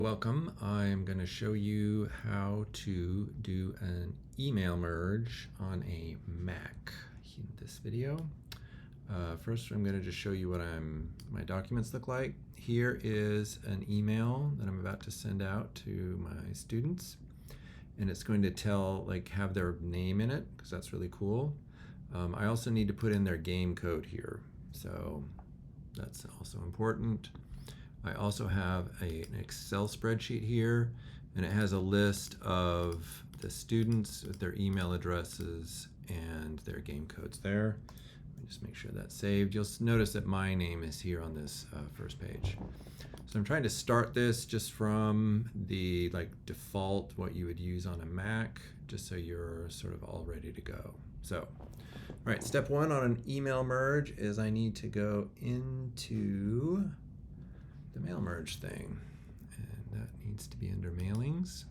Welcome. I'm going to show you how to do an email merge on a Mac in this video. First, I'm going to just show you what my documents look like. Here is an email that I'm about to send out to my students, and it's going to have their name in it because that's really cool. I also need to put in their game code here, so that's also important. I also have an Excel spreadsheet here, and it has a list of the students with their email addresses and their game codes there. Let me just make sure that's saved. You'll notice that my name is here on this first page. So I'm trying to start this just from the default, what you would use on a Mac, just so you're sort of all ready to go. So, all right, step one on an email merge is I need to go into the mail merge thing, and that needs to be under mailings.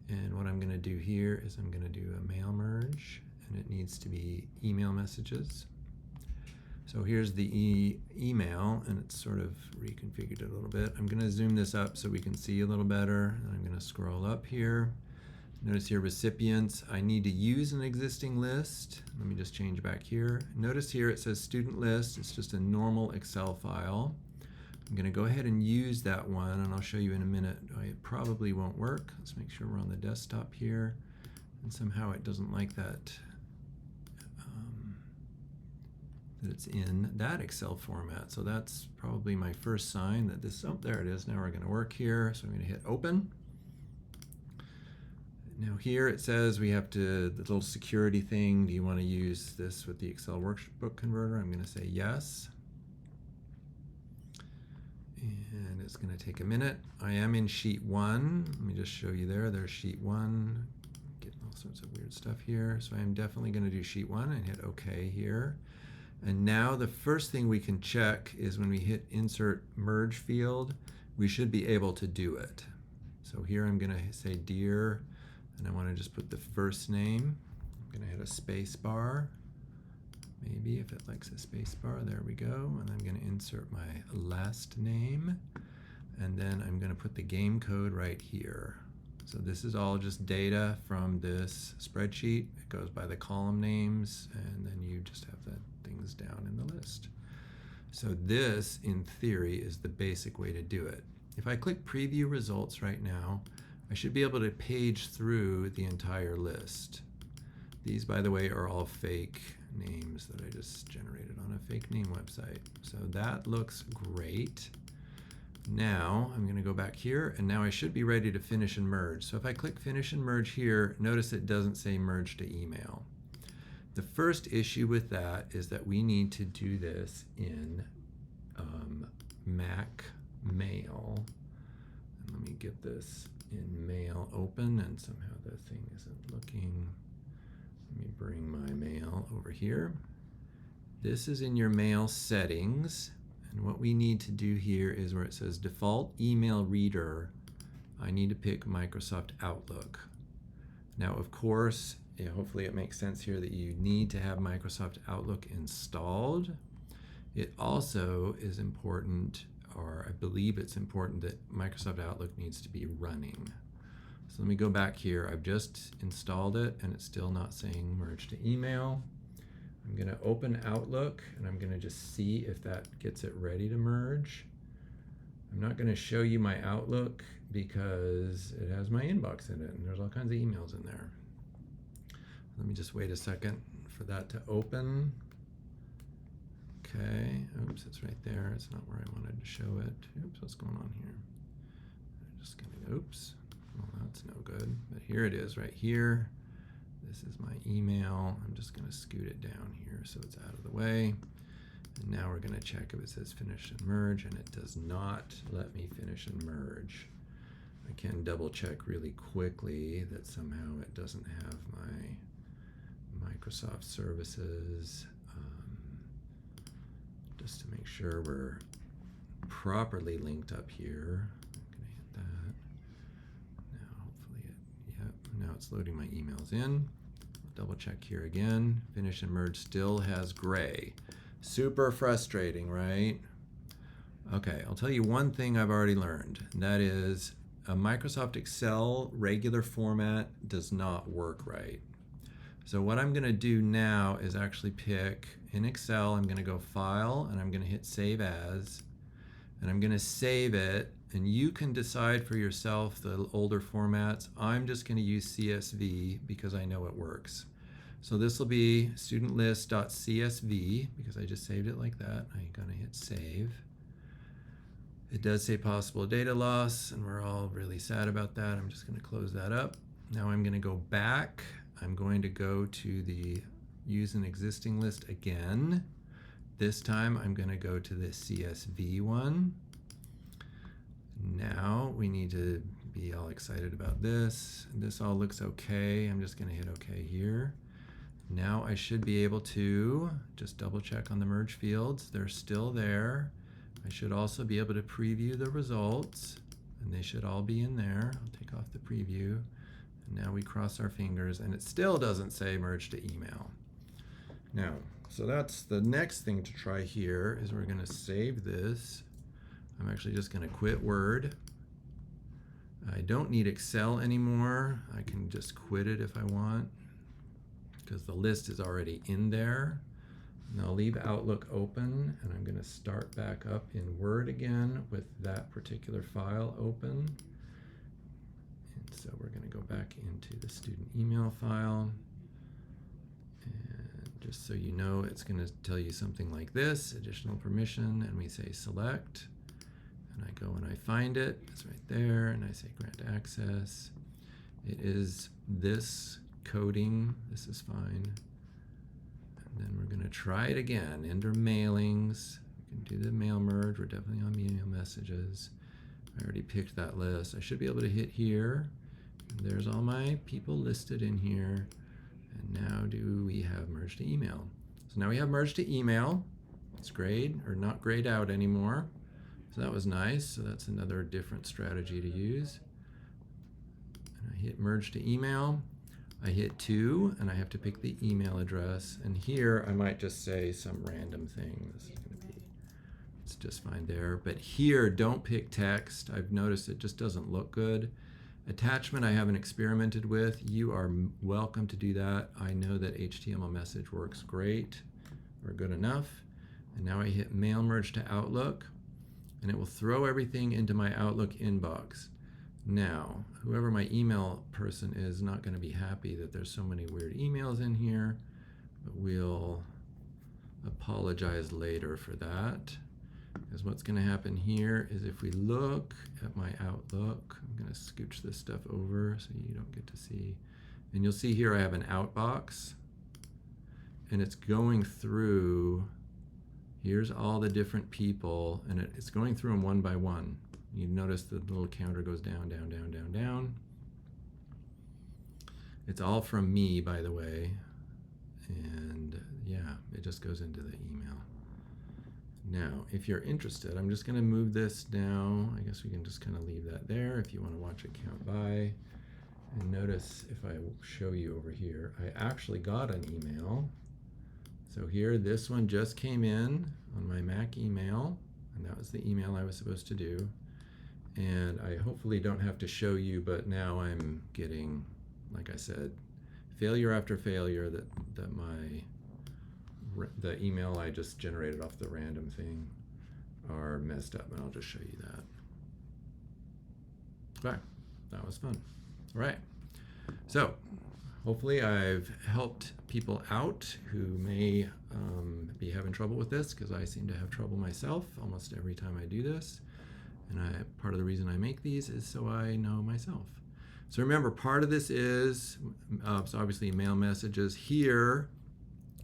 And what I'm going to do here is I'm going to do a mail merge, and it needs to be email messages. So here's the email, and it's sort of reconfigured it a little bit. I'm going to zoom this up so we can see a little better, and I'm going to scroll up here. Notice here recipients, I need to use an existing list. Let me just change back here. Notice here it says student list. It's just a normal Excel file. I'm going to go ahead and use that one, and I'll show you in a minute. It probably won't work. Let's make sure we're on the desktop here, and somehow it doesn't like that it's in that Excel format. So that's probably my first sign that this, oh, there it is. Now we're going to work here. So I'm going to hit open. Now here it says we have to, the little security thing, do you want to use this with the Excel workbook converter? I'm going to say yes. And it's going to take a minute. I am in sheet 1. Let me just show you there. There's sheet 1. Getting all sorts of weird stuff here. So I'm definitely going to do sheet 1 and hit OK here. And now the first thing we can check is when we hit insert merge field, we should be able to do it. So here I'm going to say dear, and I want to just put the first name. I'm going to hit a space bar. Maybe if it likes a space bar, there we go. And I'm going to insert my last name, and then I'm going to put the game code right here. So this is all just data from this spreadsheet. It goes by the column names, and then you just have the things down in the list. So this, in theory, is the basic way to do it. If I click preview results right now, I should be able to page through the entire list. These, by the way, are all fake names that I just generated on a fake name website. So that looks great. Now I'm going to go back here, and now I should be ready to finish and merge. So if I click finish and merge here, notice it doesn't say merge to email. The first issue with that is that we need to do this in Mac Mail. And let me get this in Mail open, and somehow the thing isn't looking. Let me bring my mail over here. This is in your mail settings, and what we need to do here is where it says default email reader, I need to pick Microsoft Outlook. Now, of course, hopefully it makes sense here that you need to have Microsoft Outlook installed. It also is important, or I believe it's important, that Microsoft Outlook needs to be running. So let me go back here. I've just installed it, and it's still not saying merge to email. I'm going to open Outlook, and I'm going to just see if that gets it ready to merge. I'm not going to show you my Outlook because it has my inbox in it, and there's all kinds of emails in there. Let me just wait a second for that to open. Okay, oops, it's right there. It's not where I wanted to show it. Oops, what's going on here? I'm just gonna, oops, well, that's no good. But here it is right here. This is my email. I'm just gonna scoot it down here so it's out of the way. And now we're gonna check if it says finish and merge, and it does not let me finish and merge. I can double check really quickly that somehow it doesn't have my Microsoft services, just to make sure we're properly linked up here. I'm gonna hit that. Now hopefully now it's loading my emails in. I'll double check here again. Finish and merge still has gray. Super frustrating, right? Okay, I'll tell you one thing I've already learned, and that is a Microsoft Excel regular format does not work right. So what I'm going to do now is actually pick in Excel, I'm going to go File, and I'm going to hit Save As, and I'm going to save it, and you can decide for yourself the older formats. I'm just going to use CSV because I know it works. So this will be studentlist.csv because I just saved it like that. I'm going to hit Save. It does say possible data loss, and we're all really sad about that. I'm just going to close that up. Now I'm going to go back. I'm going to go to the use an existing list again. This time I'm going to go to the CSV one. Now we need to be all excited about this. This all looks okay. I'm just going to hit OK here. Now I should be able to just double check on the merge fields. They're still there. I should also be able to preview the results, and they should all be in there. I'll take off the preview. Now we cross our fingers, and it still doesn't say merge to email. Now, so that's the next thing to try here is we're going to save this. I'm actually just going to quit Word. I don't need Excel anymore. I can just quit it if I want because the list is already in there. And I'll leave Outlook open, and I'm going to start back up in Word again with that particular file open. So we're going to go back into the student email file, and just so you know, it's going to tell you something like this, additional permission, and we say select, and I go and I find it, it's right there, and I say grant access. It is this coding, this is fine, and then we're going to try it again, enter mailings, we can do the mail merge, we're definitely on email messages. I already picked that list. I should be able to hit here. There's all my people listed in here. And now do we have merge to email? So now we have merge to email. It's grayed or not grayed out anymore. So that was nice. So that's another different strategy to use. And I hit merge to email. I hit 2 and I have to pick the email address. And here I might just say some random thing. This is going to be, it's just fine there. But here, don't pick text. I've noticed it just doesn't look good. Attachment I haven't experimented with. You are welcome to do that. I know that HTML message works great or good enough. And now I hit mail merge to Outlook, and it will throw everything into my Outlook inbox. Now, whoever my email person is not going to be happy that there's so many weird emails in here, but we'll apologize later for that. Because what's going to happen here is if we look at my Outlook, I'm going to scooch this stuff over so you don't get to see. And you'll see here I have an outbox, and it's going through, here's all the different people, and it's going through them one by one. You notice the little counter goes down, down, down, down, down. It's all from me, by the way. And yeah, it just goes into the email. Now, if you're interested, I'm just going to move this now. I guess we can just kind of leave that there if you want to watch it count by. And notice if I show you over here, I actually got an email. So here, this one just came in on my Mac email, and that was the email I was supposed to do. And I hopefully don't have to show you, but now I'm getting, like I said, failure after failure that the email I just generated off the random thing are messed up, and I'll just show you that. Okay, that was fun. All right, so hopefully I've helped people out who may be having trouble with this, because I seem to have trouble myself almost every time I do this. And part of the reason I make these is so I know myself. So remember, part of this is, so obviously mail messages. Here,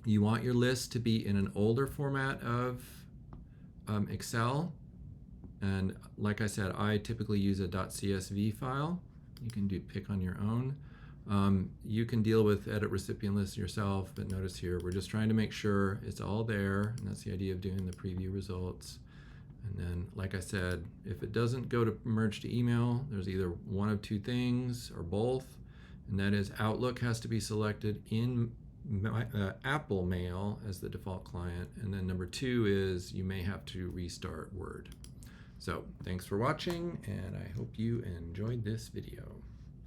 you want your list to be in an older format of Excel. And like I said, I typically use a .csv file. You can pick on your own. You can deal with edit recipient lists yourself, but notice here, we're just trying to make sure it's all there, and that's the idea of doing the preview results. And then, like I said, if it doesn't go to merge to email, there's either one of two things or both, and that is Outlook has to be selected in Apple Mail as the default client, and then number two is you may have to restart Word. So thanks for watching, and I hope you enjoyed this video.